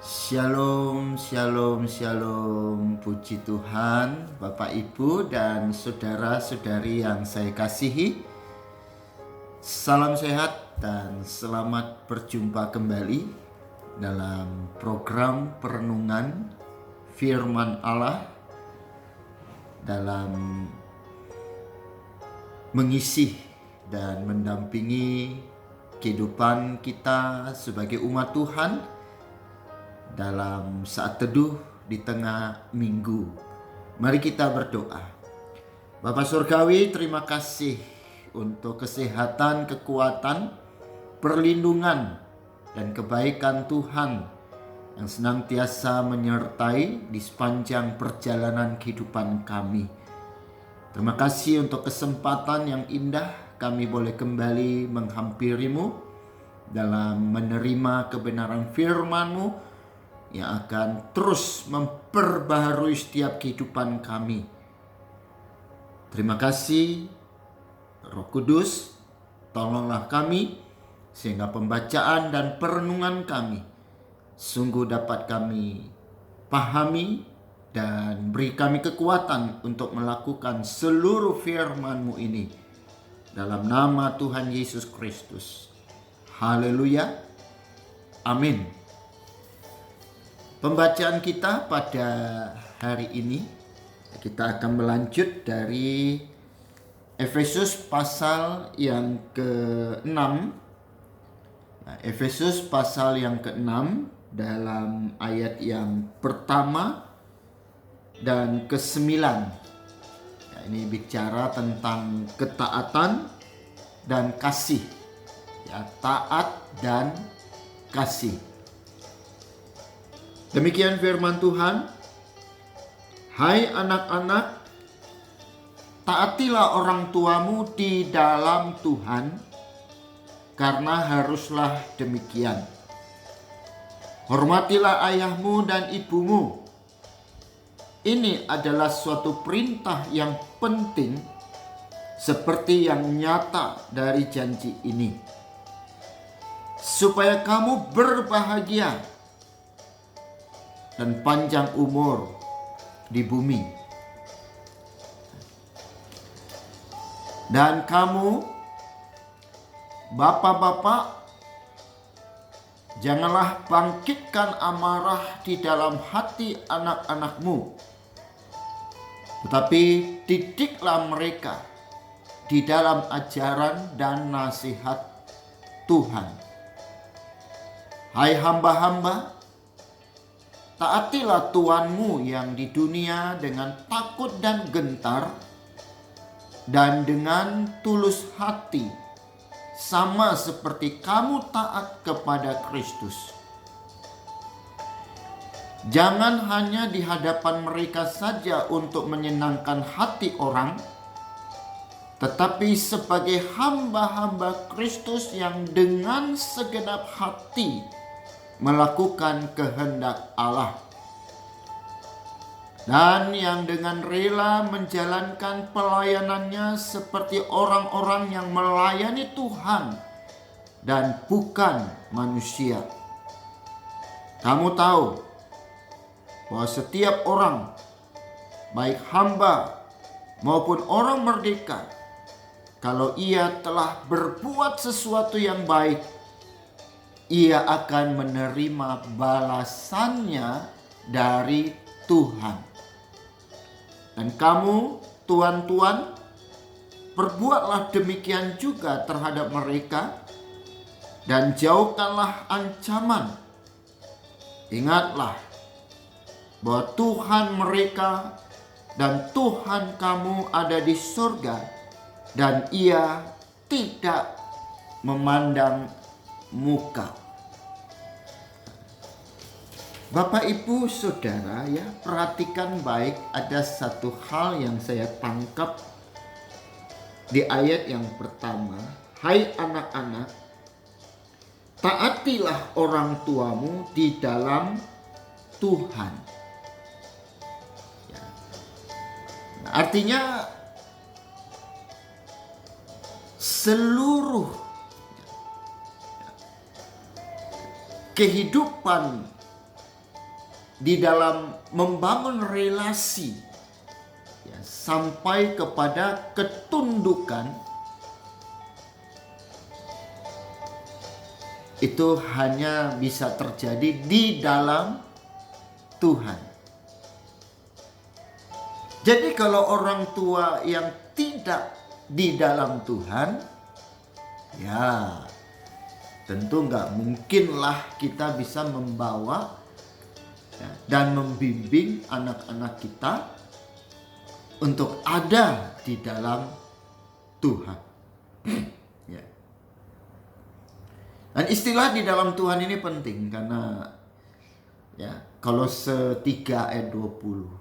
Shalom, shalom, shalom. Puji Tuhan, Bapak, Ibu, dan saudara-saudari yang saya kasihi. Salam sehat dan selamat berjumpa kembali dalam program perenungan Firman Allah dalam mengisi dan mendampingi kehidupan kita sebagai umat Tuhan dalam saat teduh di tengah minggu. Mari kita berdoa. Bapa Surgawi, terima kasih untuk kesehatan, kekuatan, perlindungan, dan kebaikan Tuhan yang senantiasa menyertai di sepanjang perjalanan kehidupan kami. Terima kasih untuk kesempatan yang indah kami boleh kembali menghampirimu dalam menerima kebenaran firman-Mu yang akan terus memperbaharui setiap kehidupan kami. Terima kasih Roh Kudus, tolonglah kami sehingga pembacaan dan perenungan kami sungguh dapat kami pahami dan beri kami kekuatan untuk melakukan seluruh firman-Mu ini dalam nama Tuhan Yesus Kristus. Haleluya. Amin. Pembacaan kita pada hari ini, kita akan melanjut dari Efesus pasal yang ke-6. Efesus pasal yang ke-6 dalam ayat yang pertama dan ke-9. Ini bicara tentang ketaatan dan kasih. Taat dan kasih. Demikian firman Tuhan. Hai anak-anak, taatilah orang tuamu di dalam Tuhan, karena haruslah demikian. Hormatilah ayahmu dan ibumu. Ini adalah suatu perintah yang penting, seperti yang nyata dari janji ini, supaya kamu berbahagia dan panjang umur di bumi. Dan kamu, bapak-bapak, janganlah bangkitkan amarah di dalam hati anak-anakmu, tetapi didiklah mereka di dalam ajaran dan nasihat Tuhan. Hai hamba-hamba, taatilah Tuanmu yang di dunia dengan takut dan gentar dan dengan tulus hati, sama seperti kamu taat kepada Kristus. Jangan hanya di hadapan mereka saja untuk menyenangkan hati orang, tetapi sebagai hamba-hamba Kristus yang dengan segenap hati melakukan kehendak Allah, dan yang dengan rela menjalankan pelayanannya seperti orang-orang yang melayani Tuhan dan bukan manusia. Kamu tahu bahwa setiap orang, baik hamba maupun orang merdeka, kalau ia telah berbuat sesuatu yang baik, ia akan menerima balasannya dari Tuhan. Dan kamu, tuan-tuan, perbuatlah demikian juga terhadap mereka, dan jauhkanlah ancaman. Ingatlah bahwa Tuhan mereka dan Tuhan kamu ada di surga, dan ia tidak memandang muka. Bapak, Ibu, Saudara, ya, perhatikan baik, ada satu hal yang saya tangkap di ayat yang pertama. Hai anak-anak, taatilah orang tuamu di dalam Tuhan. Ya. Artinya seluruh kehidupan di dalam membangun relasi, ya, sampai kepada ketundukan, itu hanya bisa terjadi di dalam Tuhan. Jadi kalau orang tua yang tidak di dalam Tuhan, ya tentu nggak mungkinlah kita bisa membawa, ya, dan membimbing anak-anak kita untuk ada di dalam Tuhan. Ya. Dan istilah di dalam Tuhan ini penting karena, ya, Kolose 3 ayat 20.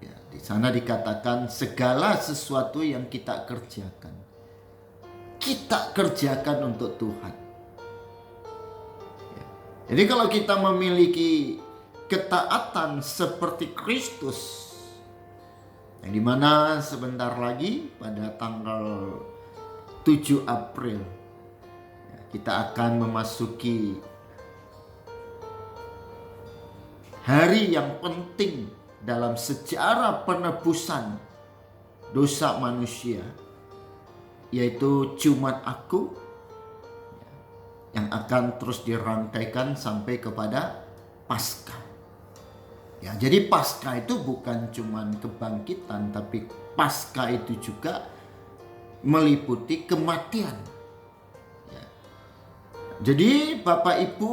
Ya, di sana dikatakan segala sesuatu yang kita kerjakan untuk Tuhan. Ya. Jadi kalau kita memiliki ketaatan seperti Kristus, yang dimana sebentar lagi pada tanggal 7 April ya, kita akan memasuki hari yang penting dalam sejarah penebusan dosa manusia, yaitu Jumat Agung, yang akan terus dirangkaikan sampai kepada Paskah. Ya, jadi Paskah itu bukan cuma kebangkitan, tapi Paskah itu juga meliputi kematian. Ya. Jadi Bapak Ibu,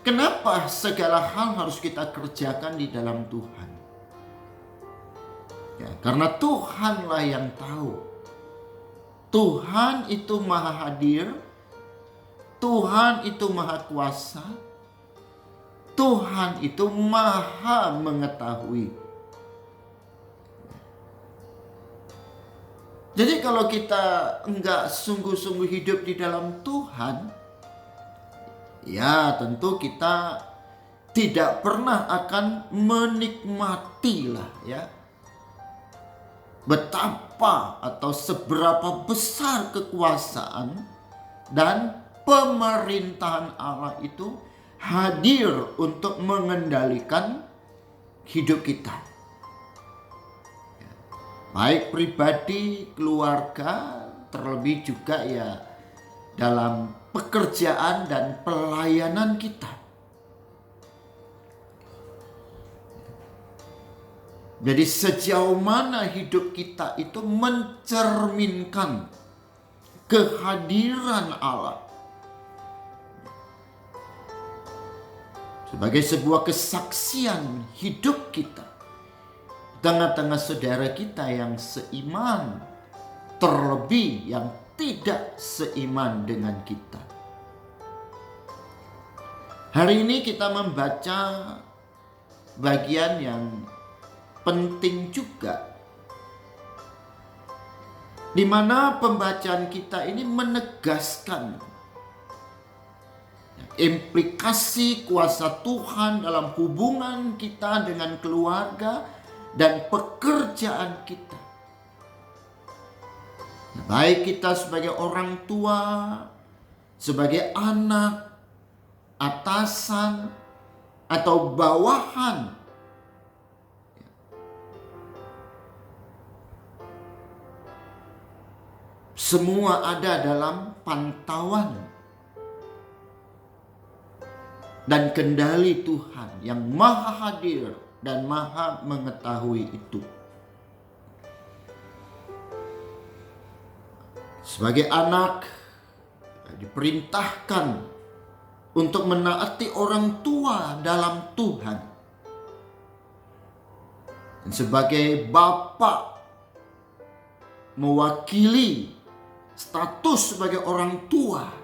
kenapa segala hal harus kita kerjakan di dalam Tuhan? Ya, karena Tuhanlah yang tahu. Tuhan itu maha hadir. Tuhan itu maha kuasa. Tuhan itu maha mengetahui. Jadi kalau kita enggak sungguh-sungguh hidup di dalam Tuhan, ya tentu kita tidak pernah akan menikmatilah, ya, betapa atau seberapa besar kekuasaan dan pemerintahan Allah itu hadir untuk mengendalikan hidup kita. Baik pribadi, keluarga, terlebih juga ya dalam pekerjaan dan pelayanan kita. Jadi sejauh mana hidup kita itu mencerminkan kehadiran Allah sebagai sebuah kesaksian hidup kita tengah-tengah saudara kita yang seiman, terlebih yang tidak seiman dengan kita. Hari ini kita membaca bagian yang penting juga, di mana pembacaan kita ini menegaskan implikasi kuasa Tuhan dalam hubungan kita dengan keluarga dan pekerjaan kita. Baik kita sebagai orang tua, sebagai anak, atasan, atau bawahan. Semua ada dalam pantauan dan kendali Tuhan yang maha hadir dan maha mengetahui itu. Sebagai anak diperintahkan untuk menaati orang tua dalam Tuhan. Dan sebagai bapa mewakili status sebagai orang tua,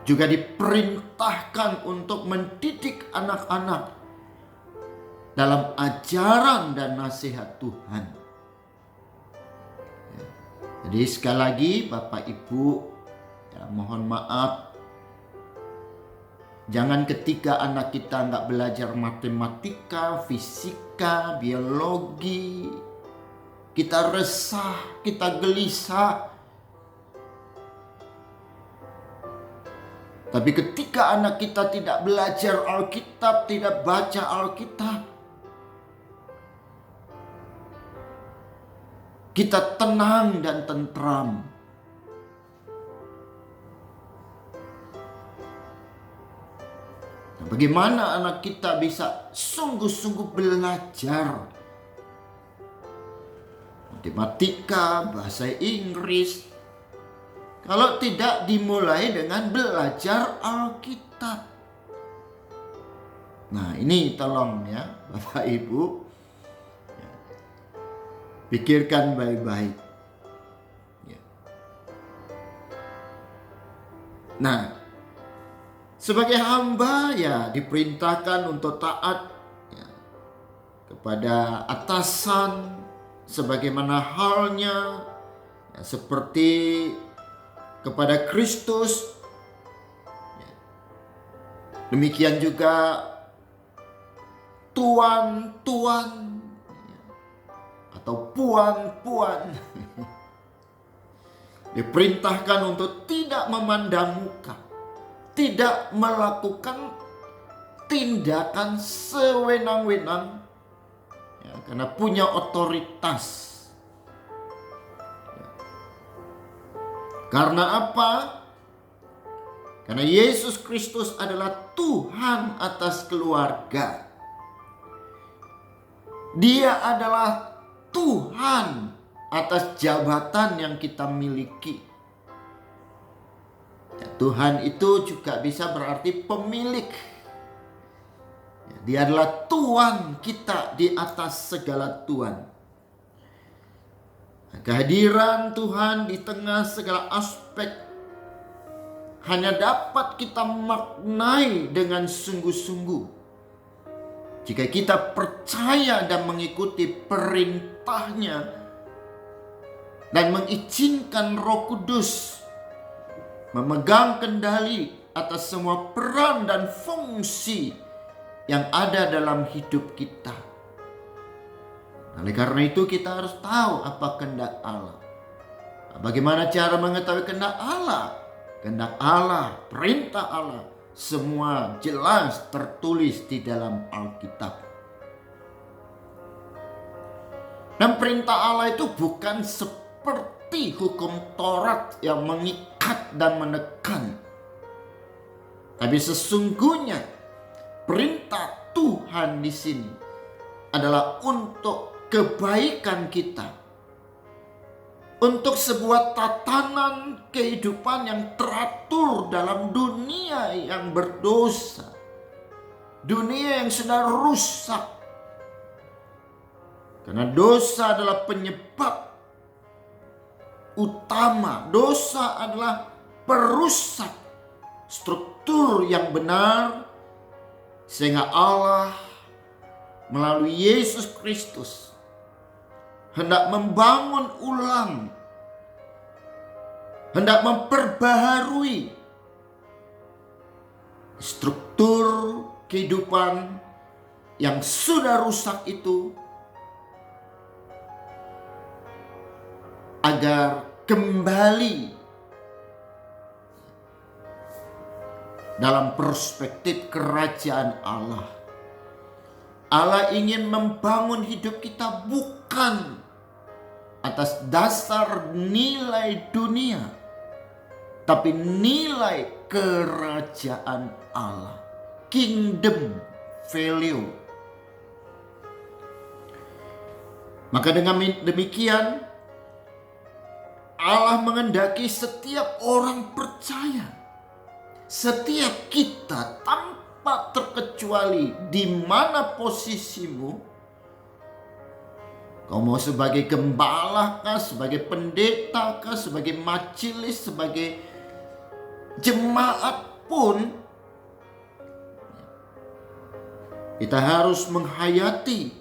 juga diperintahkan untuk mendidik anak-anak dalam ajaran dan nasihat Tuhan. Jadi sekali lagi Bapak Ibu, ya, mohon maaf, jangan ketika anak kita nggak belajar matematika, fisika, biologi, kita resah, kita gelisah. Tapi ketika anak kita tidak belajar Alkitab, tidak baca Alkitab, kita tenang dan tentram. Nah, bagaimana anak kita bisa sungguh-sungguh belajar matematika, bahasa Inggris, kalau tidak dimulai dengan belajar Alkitab? Nah, ini tolong ya Bapak Ibu, pikirkan baik-baik. Ya. Nah, sebagai hamba ya diperintahkan untuk taat ya, kepada atasan, sebagaimana halnya ya, seperti kepada Kristus. Demikian juga tuan-tuan atau puan-puan diperintahkan untuk tidak memandang muka, tidak melakukan tindakan sewenang-wenang ya, karena punya otoritas. Karena apa? Karena Yesus Kristus adalah Tuhan atas keluarga. Dia adalah Tuhan atas jabatan yang kita miliki. Ya, Tuhan itu juga bisa berarti pemilik. Ya, dia adalah Tuhan kita di atas segala Tuhan. Kehadiran Tuhan di tengah segala aspek hanya dapat kita maknai dengan sungguh-sungguh jika kita percaya dan mengikuti perintahnya dan mengizinkan Roh Kudus memegang kendali atas semua peran dan fungsi yang ada dalam hidup kita. Oleh karena itu kita harus tahu apa kehendak Allah. Bagaimana cara mengetahui kehendak Allah? Kehendak Allah, perintah Allah, semua jelas tertulis di dalam Alkitab. Dan perintah Allah itu bukan seperti hukum Taurat yang mengikat dan menekan. Tapi sesungguhnya perintah Tuhan di sini adalah untuk kebaikan kita, untuk sebuah tatanan kehidupan yang teratur dalam dunia yang berdosa, dunia yang sedang rusak. Karena dosa adalah penyebab utama, dosa adalah perusak struktur yang benar, sehingga Allah melalui Yesus Kristus hendak membangun ulang, hendak memperbaharui struktur kehidupan yang sudah rusak itu agar kembali dalam perspektif kerajaan Allah. Allah ingin membangun hidup kita bukan atas dasar nilai dunia, tapi nilai kerajaan Allah, kingdom value. Maka dengan demikian Allah menghendaki setiap orang percaya, setiap kita tanpa terkecuali di mana posisimu. Kau mau sebagai gembala kah, sebagai pendeta kah, sebagai majelis, sebagai jemaat pun, kita harus menghayati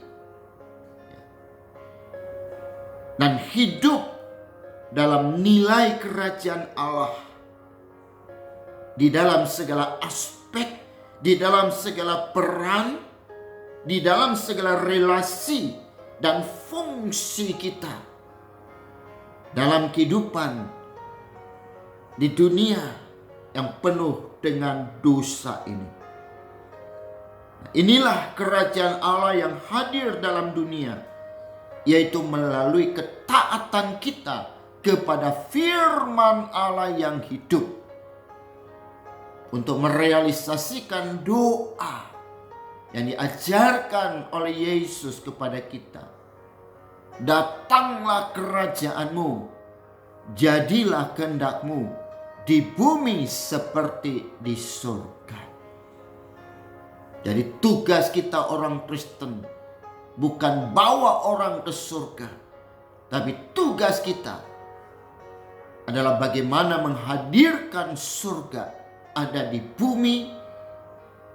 dan hidup dalam nilai kerajaan Allah di dalam segala aspek, di dalam segala peran, di dalam segala relasi dan fungsi kita dalam kehidupan di dunia yang penuh dengan dosa ini. Inilah kerajaan Allah yang hadir dalam dunia, yaitu melalui ketaatan kita kepada firman Allah yang hidup untuk merealisasikan doa yang diajarkan oleh Yesus kepada kita. Datanglah kerajaanmu, jadilah kehendakmu di bumi seperti di surga. Jadi tugas kita orang Kristen bukan bawa orang ke surga, tapi tugas kita adalah bagaimana menghadirkan surga ada di bumi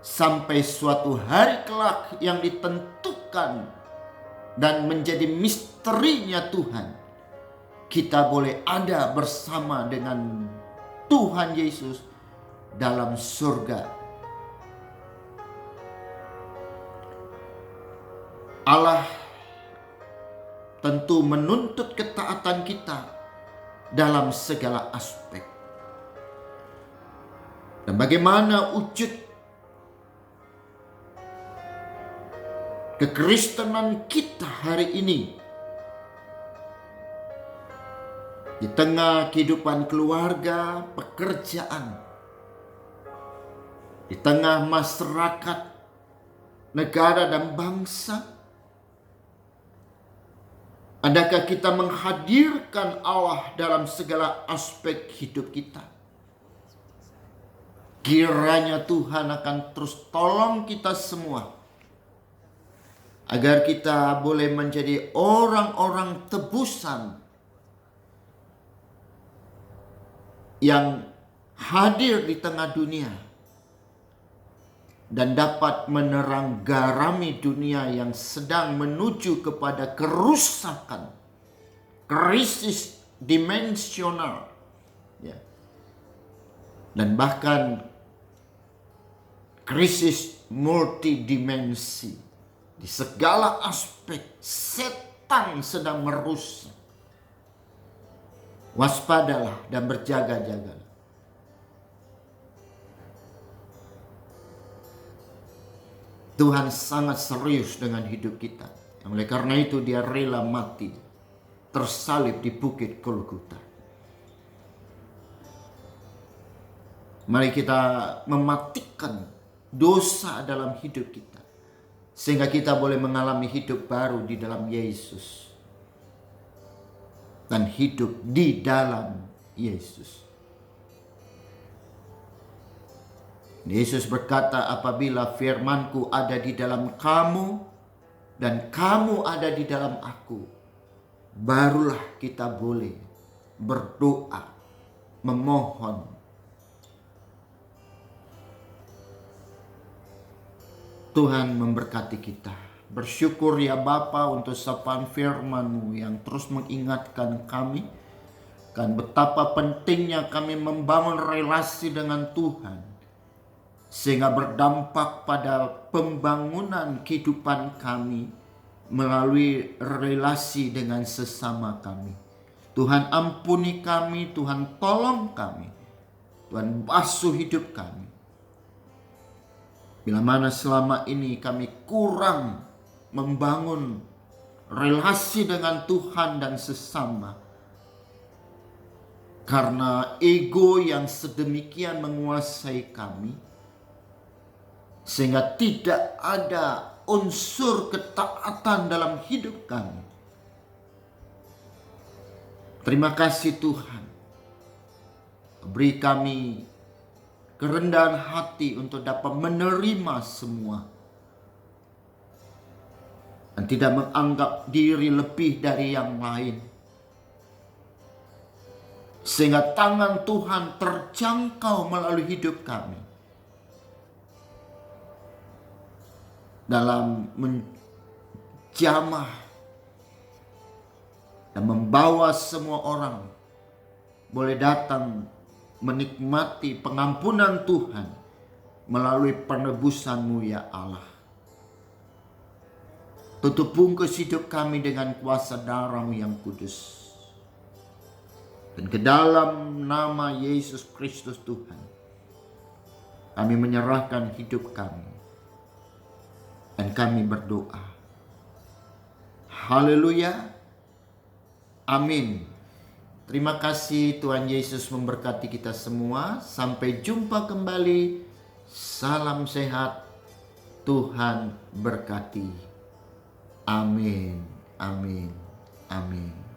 sampai suatu hari kelak yang ditentukan dan menjadi misterinya Tuhan. Kita boleh ada bersama dengan Tuhan Yesus dalam surga. Allah tentu menuntut ketaatan kita dalam segala aspek. Dan bagaimana wujud kekristenan kita hari ini di tengah kehidupan keluarga, pekerjaan, di tengah masyarakat, negara dan bangsa? Adakah kita menghadirkan Allah dalam segala aspek hidup kita? Kiranya Tuhan akan terus tolong kita semua agar kita boleh menjadi orang-orang tebusan yang hadir di tengah dunia dan dapat menerang garami dunia yang sedang menuju kepada kerusakan, krisis dimensional, ya, dan bahkan krisis multidimensi. Di segala aspek setan sedang merusak. Waspadalah dan berjaga-jagalah. Tuhan sangat serius dengan hidup kita. Oleh karena itu dia rela mati, tersalib di bukit Golgota. Mari kita mematikan dosa dalam hidup kita, sehingga kita boleh mengalami hidup baru di dalam Yesus. Dan hidup di dalam Yesus. Yesus berkata, apabila firman-Ku ada di dalam kamu dan kamu ada di dalam aku, barulah kita boleh berdoa, memohon. Tuhan memberkati kita. Bersyukur ya Bapa untuk sapaan firman-Mu yang terus mengingatkan kami kan betapa pentingnya kami membangun relasi dengan Tuhan, sehingga berdampak pada pembangunan kehidupan kami melalui relasi dengan sesama kami. Tuhan ampuni kami, Tuhan tolong kami, Tuhan basuh hidup kami. Bila mana selama ini kami kurang membangun relasi dengan Tuhan dan sesama, karena ego yang sedemikian menguasai kami, sehingga tidak ada unsur ketaatan dalam hidup kami. Terima kasih Tuhan. Beri kami kerendahan hati untuk dapat menerima semua. Dan tidak menganggap diri lebih dari yang lain. Sehingga tangan Tuhan terjangkau melalui hidup kami. Dalam menjamah dan membawa semua orang boleh datang menikmati pengampunan Tuhan melalui penebusan-Mu ya Allah. Tutup bungkus hidup kami dengan kuasa darah-Mu yang kudus. Dan ke dalam nama Yesus Kristus Tuhan, Kami menyerahkan hidup kami. Dan kami berdoa. Haleluya. Amin. Terima kasih, Tuhan Yesus memberkati kita semua. Sampai jumpa kembali. Salam sehat. Tuhan berkati. Amin. Amin. Amin.